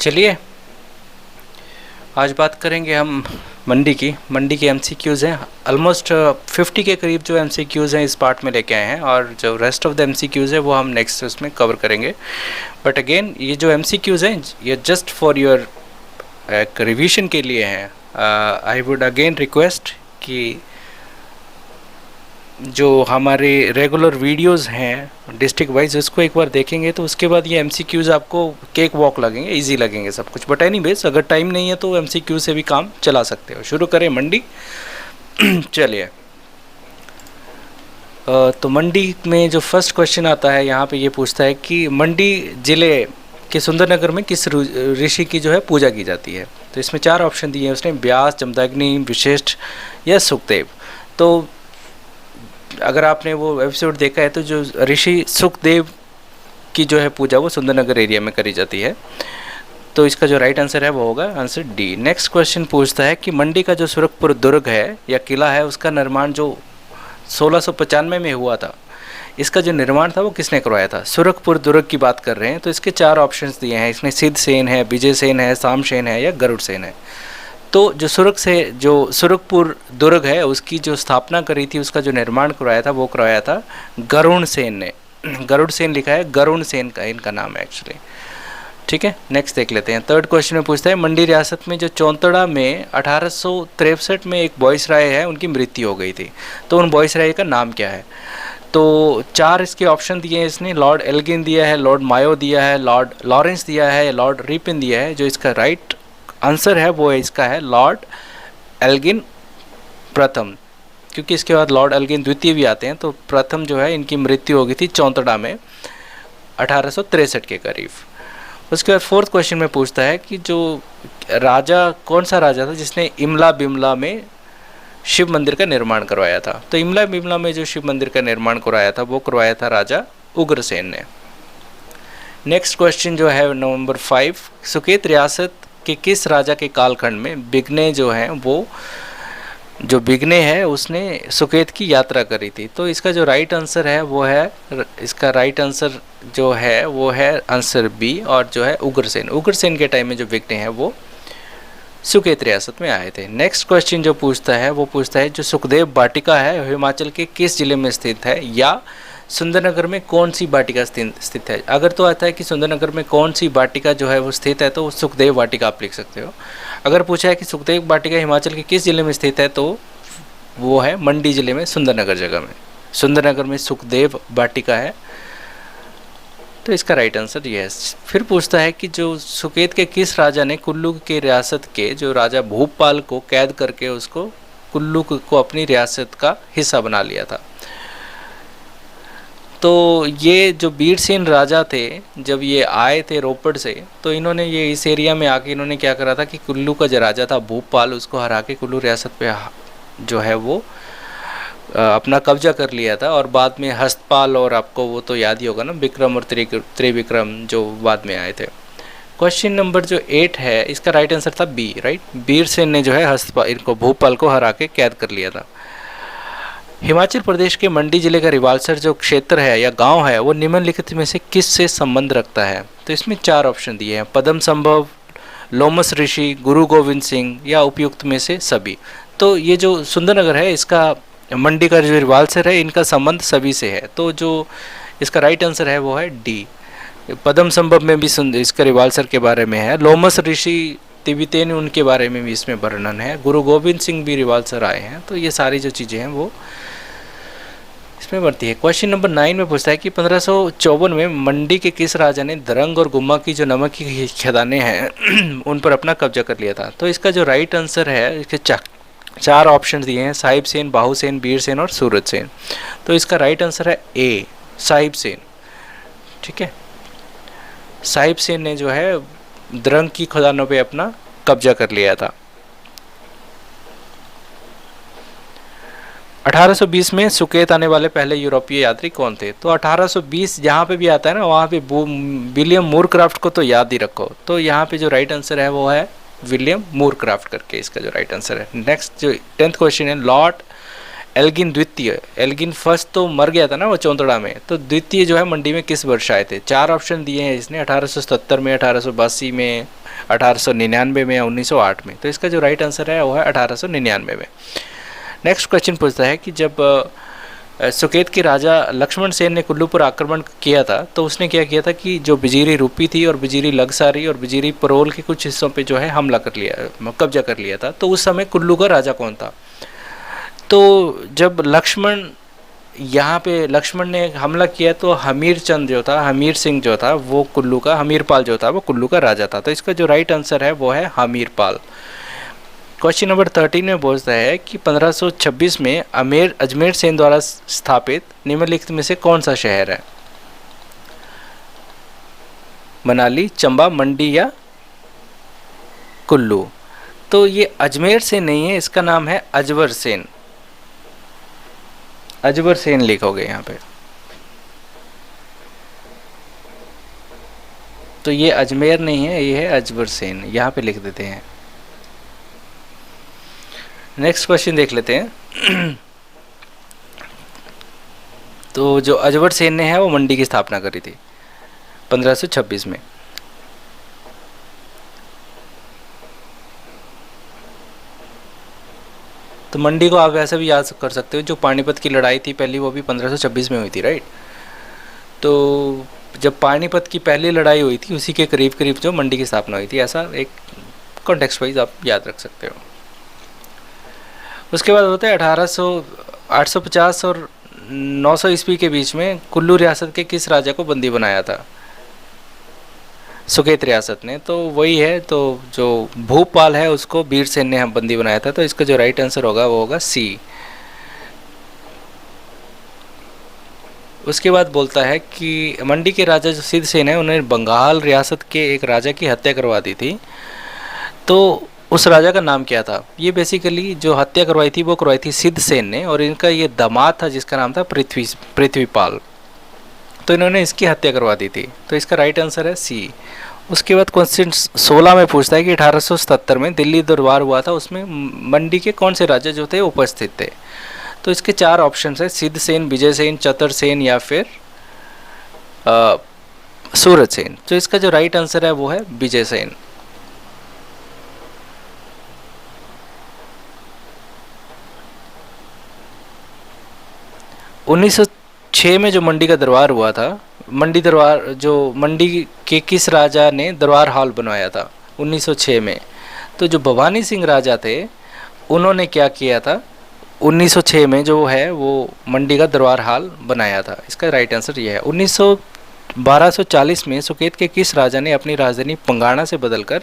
चलिए आज बात करेंगे हम मंडी के एमसीक्यूज़ हैं। ऑलमोस्ट 50 के करीब जो एमसीक्यूज़ हैं इस पार्ट में लेके आए हैं, और जो रेस्ट ऑफ द एमसीक्यूज़ है वो हम नेक्स्ट उसमें कवर करेंगे। बट अगेन ये जो एमसीक्यूज़ हैं ये जस्ट फॉर योर एक रिवीजन के लिए हैं। आई वुड अगेन रिक्वेस्ट कि जो हमारे रेगुलर वीडियोस हैं डिस्ट्रिक्ट वाइज उसको एक बार देखेंगे तो उसके बाद ये एमसीक्यूज़ आपको केक वॉक लगेंगे, इजी लगेंगे सब कुछ। बट एनीवेज अगर टाइम नहीं है तो एमसीक्यू से भी काम चला सकते हो। शुरू करें मंडी। चलिए तो मंडी में जो फर्स्ट क्वेश्चन आता है यहाँ पे ये पूछता है कि मंडी ज़िले के सुंदरनगर में किस ऋषि की जो है पूजा की जाती है। तो इसमें 4 ऑप्शन दिए हैं उसने, व्यास, जमदग्नि, वशिष्ठ या सुखदेव। तो अगर आपने वो एपिसोड देखा है तो जो ऋषि सुखदेव की जो है पूजा वो सुंदरनगर एरिया में करी जाती है। तो इसका जो राइट आंसर है वो होगा आंसर डी। नेक्स्ट क्वेश्चन पूछता है कि मंडी का जो सुरखपुर दुर्ग है या किला है उसका निर्माण जो 1695 में हुआ था, इसका जो निर्माण था वो किसने करवाया था। सुरखपुर दुर्ग की बात कर रहे हैं तो इसके 4 ऑप्शंस दिए हैं। इसमें सिद्ध सेन है, विजय सेन है, शामसेन है या गरुड़ सेन है। तो जो सुरखपुर दुर्ग है उसकी जो स्थापना करी थी, उसका जो निर्माण करवाया था वो करवाया था गरुड़ सेन ने। गरुड़ सेन लिखा है, गरुड़ सेन का इनका नाम है एक्चुअली। ठीक है, नेक्स्ट देख लेते हैं। थर्ड क्वेश्चन में पूछता है मंडी रियासत में जो चौंतड़ा में 1863 में एक बॉयसराय है उनकी मृत्यु हो गई थी, तो उन बॉयसराय का नाम क्या है। तो 4 इसके ऑप्शन दिए हैं इसने। लॉर्ड एल्गिन दिया है, लॉर्ड मायो दिया है, लॉर्ड लॉरेंस दिया है, लॉर्ड रिपिन दिया है। जो इसका राइट आंसर है वो इसका है लॉर्ड एल्गिन प्रथम, क्योंकि इसके बाद लॉर्ड एल्गिन द्वितीय भी आते हैं। तो प्रथम जो है इनकी मृत्यु हो गई थी चौंतड़ा में 1863 के करीब। उसके बाद फोर्थ क्वेश्चन में पूछता है कि जो राजा, कौन सा राजा था जिसने इमला बिमला में शिव मंदिर का निर्माण करवाया था। तो इमला बिमला में जो शिव मंदिर का निर्माण करवाया था वो करवाया था राजा उग्रसेन ने। नेक्स्ट क्वेश्चन जो है नंबर 5, सुकेत रियासत कि किस राजा के कालखंड में बिगने जो हैं वो जो बिगने है उसने सुकेत की यात्रा करी थी। तो इसका जो राइट आंसर है वो है, इसका राइट आंसर जो है वो है आंसर बी, और जो है उग्रसेन के टाइम में जो बिगने हैं वो सुकेत रियासत में आए थे। नेक्स्ट क्वेश्चन जो पूछता है वो पूछता है जो सुखदेव वाटिका है हिमाचल के किस जिले में स्थित है, या सुंदरनगर में कौन सी वाटिका स्थित है। अगर तो आता है कि सुंदरनगर में कौन सी वाटिका जो है वो स्थित है तो सुखदेव वाटिका आप लिख सकते हो। अगर पूछा है कि सुखदेव वाटिका हिमाचल के किस जिले में स्थित है तो वो है मंडी जिले में, सुंदरनगर जगह में। सुंदरनगर में सुखदेव वाटिका है, तो इसका राइट आंसर ये है। फिर पूछता है कि जो सुकेत के किस राजा ने कुल्लू के रियासत के जो राजा भूपाल को कैद करके उसको कुल्लू को अपनी रियासत का हिस्सा बना लिया था। तो ये जो बीरसेन राजा थे जब ये आए थे रोपड़ से, तो इन्होंने ये इस एरिया में आके इन्होंने क्या करा था कि कुल्लू का जो राजा था भूपाल उसको हरा के कुल्लू रियासत पे जो है वो अपना कब्जा कर लिया था। और बाद में हस्तपाल, और आपको वो तो याद ही होगा ना, विक्रम और त्रिविक्रम जो बाद में आए थे। क्वेश्चन नंबर जो 8 है इसका राइट आंसर था बी, राइट। बीरसेन ने जो है हस्तपाल इनको भूपाल को हरा के कैद कर लिया था। हिमाचल प्रदेश के मंडी जिले का रिवालसर जो क्षेत्र है या गांव है वो निम्नलिखित में से किस से संबंध रखता है। तो इसमें 4 ऑप्शन दिए हैं, पद्म संभव, लोमस ऋषि, गुरु गोविंद सिंह या उपयुक्त में से सभी। तो ये जो सुंदरनगर है इसका मंडी का जो रिवालसर है इनका संबंध सभी से है। तो जो इसका राइट आंसर है वो है डी। पद्म संभव में भी इसका रिवालसर के बारे में है, लोमस ऋषि तिब्बतेन उनके बारे में भी इसमें वर्णन है, गुरु गोविंद सिंह भी रिवालसर आए हैं। तो ये सारी जो चीज़ें हैं वो इसमें बढ़ती है। क्वेश्चन नंबर 9 में पूछता है कि 1554 में मंडी के किस राजा ने दरंग और गुम्मा की जो नमक की खदानें हैं उन पर अपना कब्जा कर लिया था। तो इसका जो राइट आंसर है, इसके 4 ऑप्शन दिए हैं, साहिब सेन, बाहू सेन, बीर सेन और सूरज सेन। तो इसका राइट आंसर है ए, साहिब सेन। ठीक है, साहिब सेन ने जो है दरंग की खदानों पे अपना कब्जा कर लिया था। 1820 में सुकेत आने वाले पहले यूरोपीय यात्री कौन थे। तो 1820 जहाँ पे भी आता है ना वहाँ पे विलियम मूरक्राफ्ट को तो याद ही रखो। तो यहाँ पे जो राइट आंसर है वो है विलियम मूरक्राफ्ट करके इसका जो राइट आंसर है। नेक्स्ट जो 10th क्वेश्चन है, लॉर्ड एल्गिन द्वितीय, एल्गिन फर्स्ट तो मर गया था ना वो चौंतड़ा में, तो द्वितीय जो है मंडी में किस वर्ष आए थे? 4 ऑप्शन दिए हैं इसने, 1877 में, 1882 में, 1899 में या 1908 में। तो इसका जो राइट आंसर है वो है 1899 में। नेक्स्ट क्वेश्चन पूछता है कि जब सुकेत के राजा लक्ष्मण सेन ने कुल्लू पर आक्रमण किया था तो उसने क्या किया था कि जो बिजीरी रूपी थी और बिजीरी लगसारी और बिजीरी परोल के कुछ हिस्सों पे जो है हमला कर लिया, कब्जा कर लिया था। तो उस समय कुल्लू का राजा कौन था? तो जब यहाँ पे लक्ष्मण ने हमला किया तो हमीर चंद जो था, हमीर सिंह जो था वो कुल्लू का, हमीरपाल जो था वो कुल्लू का राजा था। तो इसका जो राइट आंसर है वो है हमीरपाल। क्वेश्चन नंबर 13 में बोलता है कि 1526 में अजमेर सेन द्वारा स्थापित निम्नलिखित में से कौन सा शहर है? मनाली, चंबा, मंडी या कुल्लू? तो ये अजमेर सेन नहीं है, इसका नाम है अजवर सेन। अजवर सेन लिखोगे यहाँ पे। तो ये अजमेर नहीं है, ये है अजवर सेन, यहाँ पे लिख देते हैं। नेक्स्ट क्वेश्चन देख लेते हैं। तो जो अजवर सेन ने है वो मंडी की स्थापना करी थी 1526 में। तो मंडी को आप वैसे भी याद कर सकते हो, जो पानीपत की लड़ाई थी पहली वो भी 1526 में हुई थी, राइट? तो जब पानीपत की पहली लड़ाई हुई थी उसी के करीब करीब जो मंडी की स्थापना हुई थी, ऐसा एक कॉन्टेक्स्ट वाइज आप याद रख सकते हो। उसके बाद होता है 850 और 900 ईस्वी के बीच में कुल्लू रियासत के किस राजा को बंदी बनाया था? सुकेत रियासत ने। तो वही है, तो जो भूपाल है उसको बीरसेन ने हम बंदी बनाया था। तो इसका जो राइट आंसर होगा वो होगा सी। उसके बाद बोलता है कि मंडी के राजा जो सिद्धसेन है उन्होंने बंगाल रियासत के एक राजा की हत्या करवा दी थी। तो उस राजा का नाम क्या था? ये बेसिकली जो हत्या करवाई थी वो करवाई थी सिद्धसेन ने, और इनका ये दामाद था जिसका नाम था पृथ्वीपाल। तो इन्होंने इसकी हत्या करवा दी थी। तो इसका राइट आंसर है सी। उसके बाद क्वेश्चन 16 में पूछता है कि 1877 में दिल्ली दरबार हुआ था, उसमें मंडी के कौन से राजा जो थे उपस्थित थे? तो इसके 4 ऑप्शन है, सिद्धसेन, विजयसेन, चतुरसेन या फिर सूरजसेन। तो इसका जो राइट आंसर है वो है विजयसेन। उन्नीस 6 में जो मंडी का दरबार हुआ था, मंडी दरबार जो मंडी के किस राजा ने दरबार हॉल बनवाया था 1906 में? तो जो भवानी सिंह राजा थे उन्होंने क्या किया था 1906 में जो है वो मंडी का दरबार हॉल बनाया था। इसका राइट आंसर ये है। 1240 में सुकेत के किस राजा ने अपनी राजधानी पंगाणा से बदलकर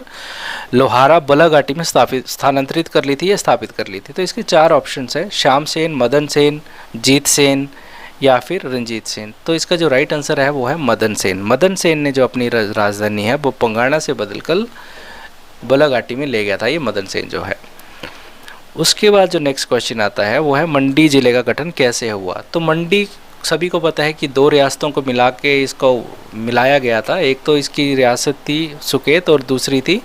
लोहारा बलाघाटी में स्थानांतरित कर ली थी या स्थापित कर ली थी? तो इसके 4 ऑप्शंस है, श्याम सेन, मदन सेन, जीत सेन या फिर रंजीत सेन। तो इसका जो राइट आंसर है वो है मदन सेन। मदन सेन ने जो अपनी राजधानी है वो पंगाणा से बदलकर बलाघाटी में ले गया था, ये मदन सेन जो है। उसके बाद जो नेक्स्ट क्वेश्चन आता है वो है मंडी जिले का गठन कैसे हुआ? तो मंडी सभी को पता है कि 2 रियासतों को मिला के इसको मिलाया गया था। एक तो इसकी रियासत थी सुकेत और दूसरी थी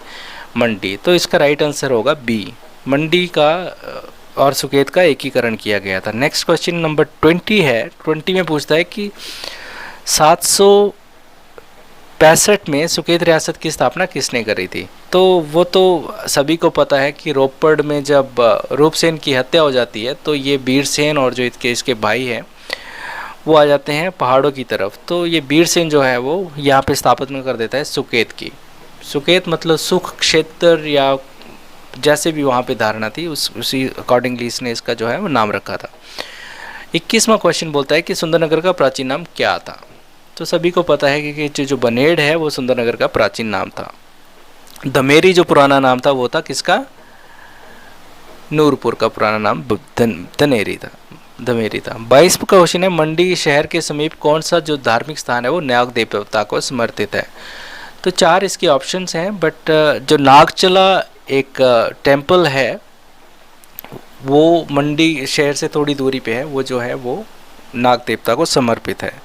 मंडी। तो इसका राइट आंसर होगा बी, मंडी का और सुकेत का एकीकरण किया गया था। नेक्स्ट क्वेश्चन नंबर 20 है। 20 में पूछता है कि 765 में सुकेत रियासत की स्थापना किसने करी थी? तो वो तो सभी को पता है कि रोपड़ में जब रूपसेन की हत्या हो जाती है तो ये बीरसेन और जो इसके भाई हैं वो आ जाते हैं पहाड़ों की तरफ। तो ये बीरसेन जो है वो यहाँ पे स्थापना कर देता है सुकेत की। सुकेत मतलब सुख क्षेत्र या जैसे भी वहाँ पे धारणा थी उसी अकॉर्डिंगली इसने इसका जो है वो नाम रखा था। 21वां क्वेश्चन बोलता है कि सुंदरनगर का प्राचीन नाम क्या था? तो सभी को पता है कि जो बनेड़ है वो सुंदरनगर का प्राचीन नाम था। धमेरी जो पुराना नाम था वो था किसका? नूरपुर का पुराना नाम धनेरी था, धमेरी था। 22वां क्वेश्चन है मंडी शहर के समीप कौन सा जो धार्मिक स्थान है वो नाग देवता को समर्पित है? तो 4 इसके ऑप्शंस हैं, बट जो नागचला एक टेम्पल है वो मंडी शहर से थोड़ी दूरी पे है, वो जो है वो नाग देवता को समर्पित है।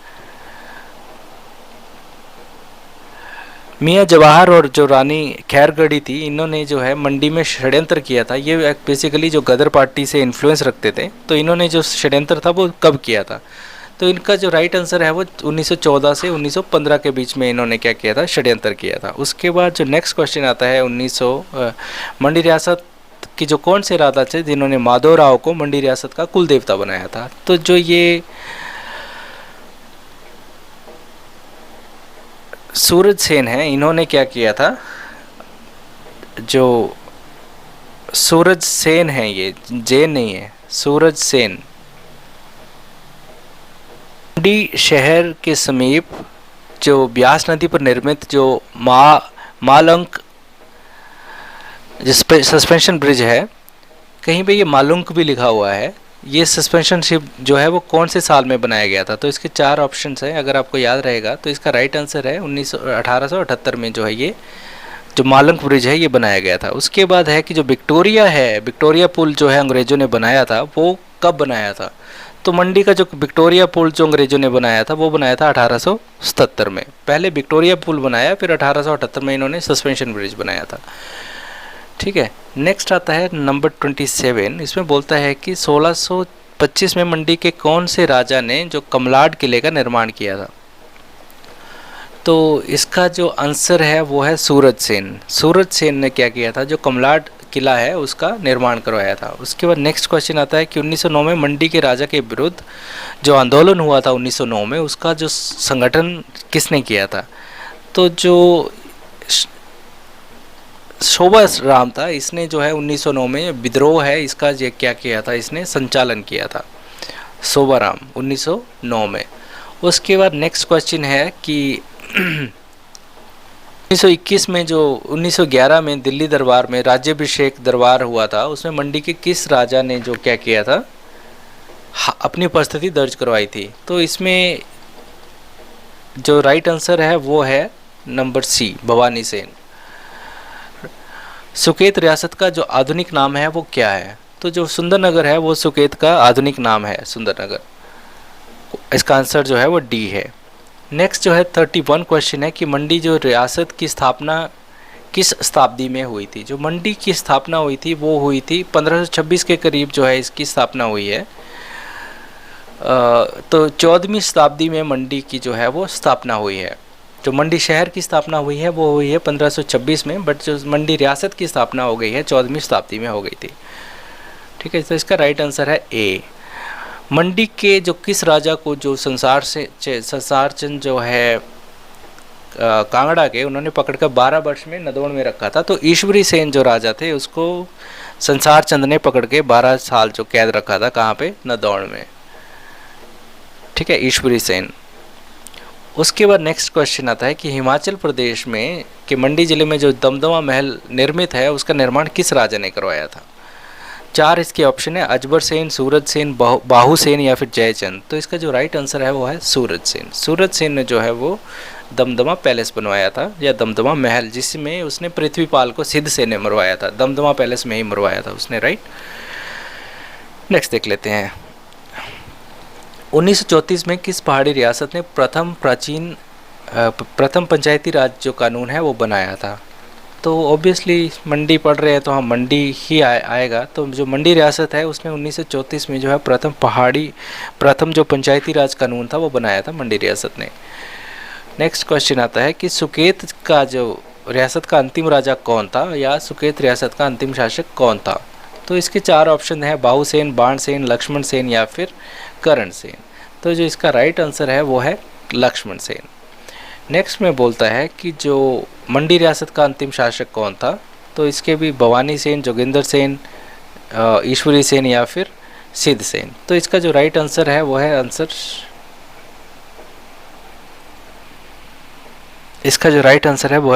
मियाँ जवाहर और जो रानी खैरगढ़ी थी, इन्होंने जो है मंडी में षड्यंत्र किया था। ये बेसिकली जो गदर पार्टी से इन्फ्लुएंस रखते थे, तो इन्होंने जो षड्यंत्र था वो कब किया था? तो इनका जो राइट आंसर है वो 1914 से 1915 के बीच में इन्होंने क्या किया था? षड्यंत्र किया था। उसके बाद जो नेक्स्ट क्वेश्चन आता है 1900 मंडी रियासत कि जो कौन से राजा थे जिन्होंने माधवराव को मंडी रियासत का कुल देवता बनाया था? तो जो ये सूरज सेन है, इन्होंने क्या किया था? जो सूरज सेन है, ये जैन नहीं है, सूरज सेन मंडी शहर के समीप जो ब्यास नदी पर निर्मित जो मालंक सस्पेंशन ब्रिज है, कहीं पे ये मालुंक भी लिखा हुआ है, ये सस्पेंशन शिप जो है वो कौन से साल में बनाया गया था? तो इसके 4 ऑप्शंस हैं, अगर आपको याद रहेगा तो इसका राइट आंसर है 1878 में जो है ये जो मालंक ब्रिज है ये बनाया गया था। उसके बाद है कि जो विक्टोरिया है, विक्टोरिया पुल जो है अंग्रेज़ों ने बनाया था, वो कब बनाया था? तो मंडी का जो विक्टोरिया पुल जो अंग्रेज़ों ने बनाया था वो बनाया था 1877 में। पहले विक्टोरिया पुल बनाया, फिर 1878 में इन्होंने सस्पेंशन ब्रिज बनाया था। ठीक है, नेक्स्ट आता है नंबर 27। इसमें बोलता है कि 1625 में मंडी के कौन से राजा ने जो कमलाड किले का निर्माण किया था? तो इसका जो आंसर है वो है सूरज सेन। सूरज सेन ने क्या किया था? जो कमलाड किला है उसका निर्माण करवाया था। उसके बाद नेक्स्ट क्वेश्चन आता है कि 1909 में मंडी के राजा के विरुद्ध जो आंदोलन हुआ था 1909 में, उसका जो संगठन किसने किया था? तो जो शोभा राम था, इसने जो है 1909 में विद्रोह है इसका ये क्या किया था? इसने संचालन किया था, शोभा राम 1909 में। उसके बाद नेक्स्ट क्वेश्चन है कि 1921 में जो 1911 में दिल्ली दरबार में राज्याभिषेक दरबार हुआ था, उसमें मंडी के किस राजा ने जो क्या किया था? अपनी उपस्थिति दर्ज करवाई थी। तो इसमें जो राइट आंसर है वो है नंबर सी, भवानी सेन। सुकेत रियासत का जो आधुनिक नाम है वो क्या है? तो जो सुंदरनगर है वो सुकेत का आधुनिक नाम है, सुंदरनगर। इसका आंसर जो है वो डी है। नेक्स्ट जो है 31 क्वेश्चन है कि मंडी जो रियासत की स्थापना किस शताब्दी में हुई थी? जो मंडी की स्थापना हुई थी वो हुई थी 1526 के करीब जो है इसकी स्थापना हुई है। तो 14वीं शताब्दी में मंडी की जो है वो स्थापना हुई है। जो मंडी शहर की स्थापना हुई है वो हुई है 1526 में, बट जो मंडी रियासत की स्थापना हो गई है 14वीं शताब्दी में हो गई थी। ठीक है, तो इसका राइट आंसर है ए। मंडी के जो किस राजा को जो संसार चंद जो है कांगड़ा के, उन्होंने पकड़कर 12 वर्ष में नदौड़ में रखा था। तो ईश्वरी सेन जो राजा थे उसको संसार चंद ने पकड़ के 12 साल जो कैद रखा था, कहाँ पे? नदौड़ में। ठीक है, ईश्वरी सेन। उसके बाद नेक्स्ट क्वेश्चन आता है कि हिमाचल प्रदेश में के मंडी जिले में जो दमदमा महल निर्मित है उसका निर्माण किस राजा ने करवाया था? 4 इसके ऑप्शन है, अजबर सेन, सूरज सेन, बाहू सेन या फिर जयचंद। तो इसका जो राइट आंसर है वो है सूरज सेन। सूरज सेन ने जो है वो दमदमा पैलेस बनवाया था, या दमदमा महल, जिसमें उसने पृथ्वीपाल को सिद्ध सेन ने मरवाया था। दमदमा पैलेस में ही मरवाया था उसने, राइट। नेक्स्ट देख लेते हैं। 1934 में किस पहाड़ी रियासत ने प्रथम पंचायती राज जो कानून है वो बनाया था? तो ऑब्वियसली मंडी पढ़ रहे हैं तो हम मंडी ही आएगा। तो जो मंडी रियासत है उसने 1934 में जो है प्रथम जो पंचायती राज कानून था वो बनाया था मंडी रियासत ने। नेक्स्ट क्वेश्चन आता है कि सुकेत का जो रियासत का अंतिम राजा कौन था, या सुकेत रियासत का अंतिम शासक कौन था? तो इसके 4 ऑप्शन हैं, बाहू सेन, बाण सेन, लक्ष्मण सेन या फिर करण सेन। तो जो इसका राइट आंसर है वो है लक्ष्मण सेन। नेक्स्ट में बोलता है कि जो मंडी रियासत का अंतिम शासक कौन था? तो इसके भी भवानी सेन, जोगिंदर सेन, ईश्वरी सेन या फिर सिद्ध सेन। तो इसका जो राइट आंसर है वो है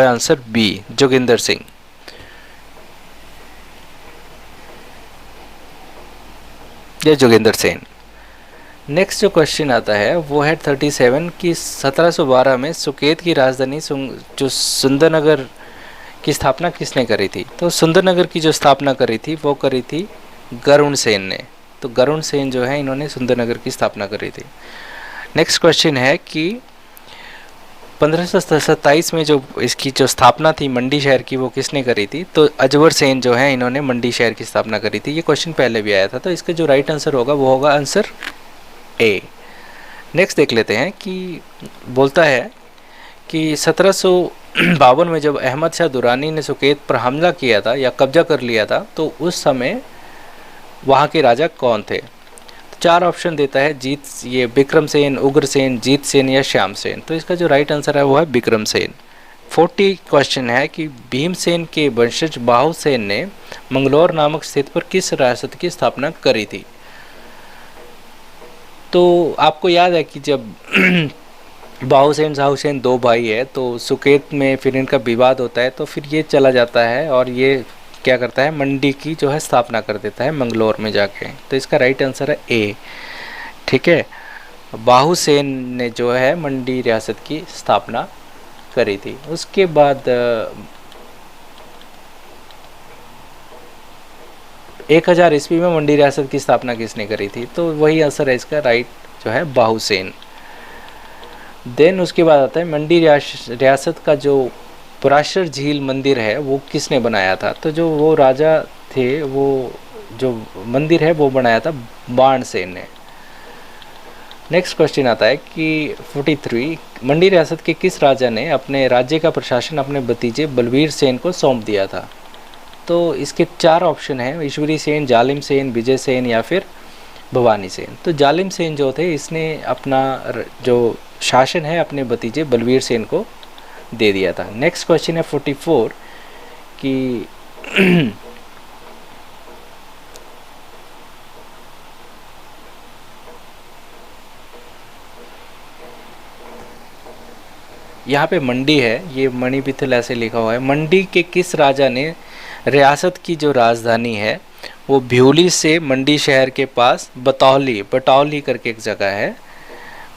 आंसर बी, जोगिंदर सिंह। या जोगिंदर सेन। नेक्स्ट जो क्वेश्चन आता है वो है 37 कि 1712 में सुकेत की राजधानी जो सुंदरनगर की स्थापना किसने करी थी? तो सुंदरनगर की जो स्थापना करी थी वो करी थी गरुण सेन ने। तो गरुण सेन जो है इन्होंने सुंदरनगर की स्थापना करी थी। नेक्स्ट क्वेश्चन है कि 1527 में जो इसकी जो स्थापना थी मंडी शहर की, वो किसने करी थी? तो अजवर सेन जो है, इन्होंने मंडी शहर की स्थापना करी थी। ये क्वेश्चन पहले भी आया था, तो इसका जो राइट आंसर होगा वो होगा आंसर ए। नेक्स्ट देख लेते हैं कि बोलता है कि 1752 में जब अहमद शाह दुरानी ने सुकेत पर हमला किया था या कब्जा कर लिया था, तो उस समय वहाँ के राजा कौन थे? तो 4 ऑप्शन देता है, ये विक्रम सेन, उग्रसेन, जीत सेन या श्याम सेन। तो इसका जो राइट आंसर है वो है विक्रम सेन। 40 क्वेश्चन है कि भीमसेन के वंशज बाहुसेन ने मंगलौर नामक स्थित पर किस रियासत की स्थापना करी थी? तो आपको याद है कि जब बाहुसेन शाहुसेन 2 भाई है, तो सुकेत में फिर इनका विवाद होता है, तो फिर ये चला जाता है और ये क्या करता है, मंडी की जो है स्थापना कर देता है मंगलौर में जाके। तो इसका राइट आंसर है ए। ठीक है, बाहुसेन ने जो है मंडी रियासत की स्थापना करी थी। उसके बाद 1000 ईस्वी में मंडी रियासत की स्थापना किसने करी थी? तो वही आंसर है इसका, राइट जो है बाहुसेन। देन उसके बाद आता है मंडी रियासत का जो पराशर झील मंदिर है वो किसने बनाया था? तो जो वो राजा थे, वो जो मंदिर है वो बनाया था बाणसेन ने। नेक्स्ट क्वेश्चन आता है कि 43 मंडी रियासत के किस राजा ने अपने राज्य का प्रशासन अपने भतीजे बलवीर सेन को सौंप दिया था? तो इसके 4 ऑप्शन हैं, ईश्वरी सेन, जालिम सेन, विजय सेन या फिर भवानी सेन। तो जालिम सेन जो थे, इसने अपना जो शासन है अपने भतीजे बलवीर सेन को दे दिया था। नेक्स्ट क्वेश्चन है 44 कि यहाँ पे मंडी है, ये मणिपिथल ऐसे लिखा हुआ है। मंडी के किस राजा ने रियासत की जो राजधानी है वो भ्यूली से मंडी शहर के पास बटौली करके एक जगह है,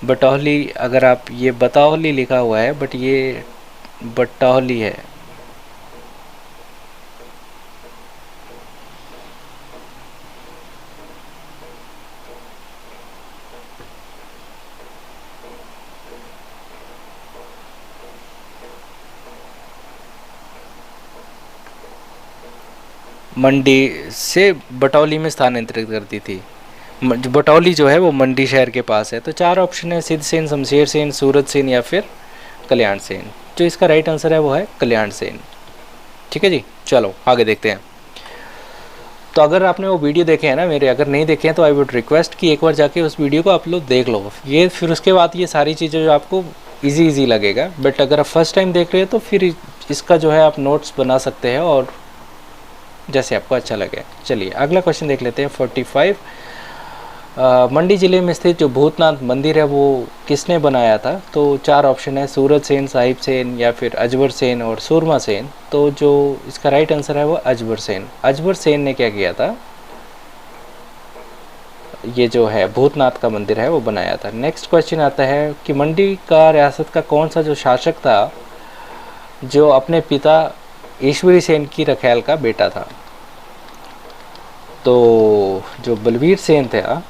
बटौली, अगर आप ये बतौली लिखा हुआ है बट ये बटौली है। मंडी से बटौली में स्थानांतरित कर दी थी। बटौली जो है वो मंडी शहर के पास है। तो 4 ऑप्शन है, सिद्ध सेन, शमशेर सेन, सूरत सेन या फिर कल्याण सेन। जो इसका राइट आंसर है वो है कल्याण सेन। ठीक है जी, चलो आगे देखते हैं। तो अगर आपने वो वीडियो देखे हैं ना मेरे, अगर नहीं देखे हैं तो आई वुड रिक्वेस्ट कि एक बार जाके उस वीडियो को आप लोग देख लो। ये फिर उसके बाद ये सारी चीज़ें जो आपको ईजी लगेगा। बट अगर आप फर्स्ट टाइम देख रहे हैं तो फिर इसका जो है आप नोट्स बना सकते हैं और जैसे आपको अच्छा लगे। चलिए अगला क्वेश्चन देख लेते हैं 45। मंडी ज़िले में स्थित जो भूतनाथ मंदिर है वो किसने बनाया था? तो 4 ऑप्शन है, सूरत सेन, साहिब सेन या फिर अजबर सेन और सूरमा सेन। तो जो इसका राइट आंसर है वो अजबर सेन। अजबर सेन ने क्या किया था, ये जो है भूतनाथ का मंदिर है वो बनाया था। नेक्स्ट क्वेश्चन आता है कि मंडी का रियासत का कौन सा जो शासक था जो अपने पिता ईश्वरी सेन की रखैल का बेटा था? तो जो बलवीर सेन था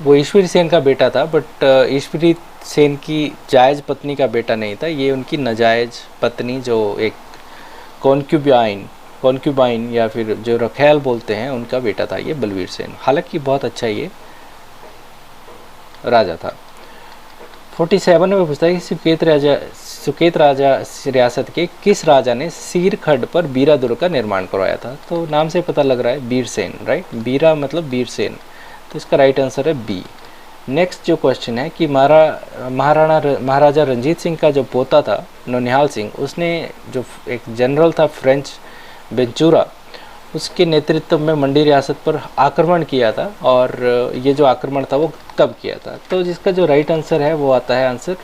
वो ईश्वरी सेन का बेटा था, बट ईश्वरी सेन की जायज़ पत्नी का बेटा नहीं था। ये उनकी नाजायज़ पत्नी जो एक कॉन्क्यूबाइन या फिर जो रखैल बोलते हैं उनका बेटा था ये बलवीर सेन। हालांकि बहुत अच्छा ये राजा था। 47 में पूछता है कि सुकेत राजा रियासत के किस राजा ने सीरखड्ड पर बीरा दुर्ग का निर्माण करवाया था? तो नाम से पता लग रहा है बीर सेन, राइट? बीरा मतलब बीर सेन। तो इसका राइट आंसर है बी। नेक्स्ट जो क्वेश्चन है कि महाराजा रंजीत सिंह का जो पोता था नौनिहाल सिंह, उसने जो एक जनरल था फ्रेंच बेंचूरा, उसके नेतृत्व में मंडी रियासत पर आक्रमण किया था। और ये जो आक्रमण था वो कब किया था? तो जिसका जो राइट आंसर है वो आता है आंसर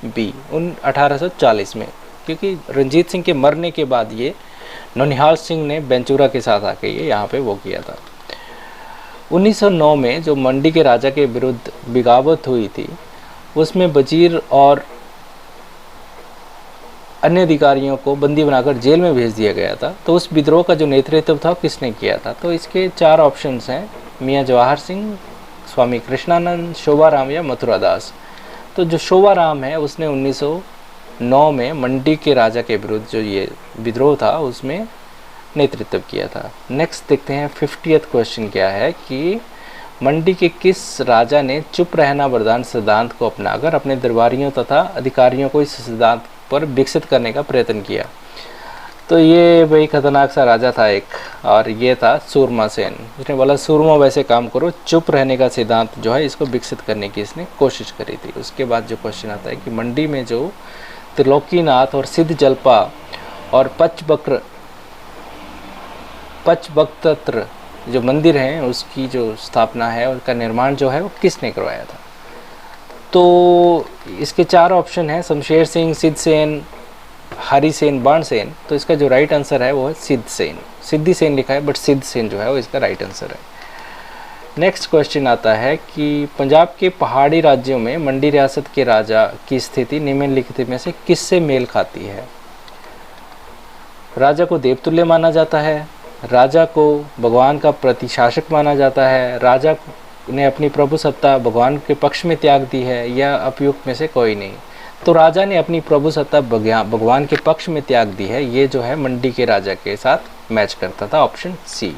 बी, 1840 में। क्योंकि रंजीत सिंह के मरने के बाद ये नौनिहाल सिंह ने बेंचूरा के साथ आके ये यहाँ पे वो किया था। 1909 में जो मंडी के राजा के विरुद्ध बगावत हुई थी उसमें वजीर और अन्य अधिकारियों को बंदी बनाकर जेल में भेज दिया गया था। तो उस विद्रोह का जो नेतृत्व था किसने किया था? तो इसके 4 ऑप्शंस हैं, मियाँ जवाहर सिंह, स्वामी कृष्णानंद, शोभाराम या मथुरा दास। तो जो शोभाराम है उसने 1909 में मंडी के राजा के विरुद्ध जो ये विद्रोह था उसमें नेतृत्व किया था। नेक्स्ट देखते हैं 50th क्वेश्चन क्या है कि मंडी के किस राजा ने चुप रहना वरदान सिद्धांत को अपनाकर अपने दरबारियों तथा अधिकारियों को इस सिद्धांत पर विकसित करने का प्रयत्न किया। तो ये भाई खतरनाक सा राजा था एक, और ये था सूरमा सेन। उसने बोला सूरमा वैसे काम करो, चुप रहने का सिद्धांत जो है इसको विकसित करने की इसने कोशिश करी थी। उसके बाद जो क्वेश्चन आता है कि मंडी में जो त्रिलोकीनाथ और सिद्ध जल्पा और पचभक्तत्र जो मंदिर हैं उसकी जो स्थापना है, उसका निर्माण जो है वो किसने करवाया था? तो इसके 4 ऑप्शन हैं, शमशेर सिंह, सिद्ध सेन, हरि सेन, बाण सेन। तो इसका जो राइट आंसर है वो है सिद्ध सेन। सिद्धि सेन लिखा है बट सिद्ध सेन जो है वो इसका राइट आंसर है। नेक्स्ट क्वेश्चन आता है कि पंजाब के पहाड़ी राज्यों में मंडी रियासत के राजा की स्थिति निम्नलिखित में से किससे मेल खाती है? राजा को देवतुल्य माना जाता है, राजा को भगवान का प्रतिशासक माना जाता है, राजा ने अपनी प्रभु सत्ता भगवान के पक्ष में त्याग दी है, या उपयुक्त में से कोई नहीं। तो राजा ने अपनी प्रभु सत्ता भगवान के पक्ष में त्याग दी है, ये जो है मंडी के राजा के साथ मैच करता था, ऑप्शन सी।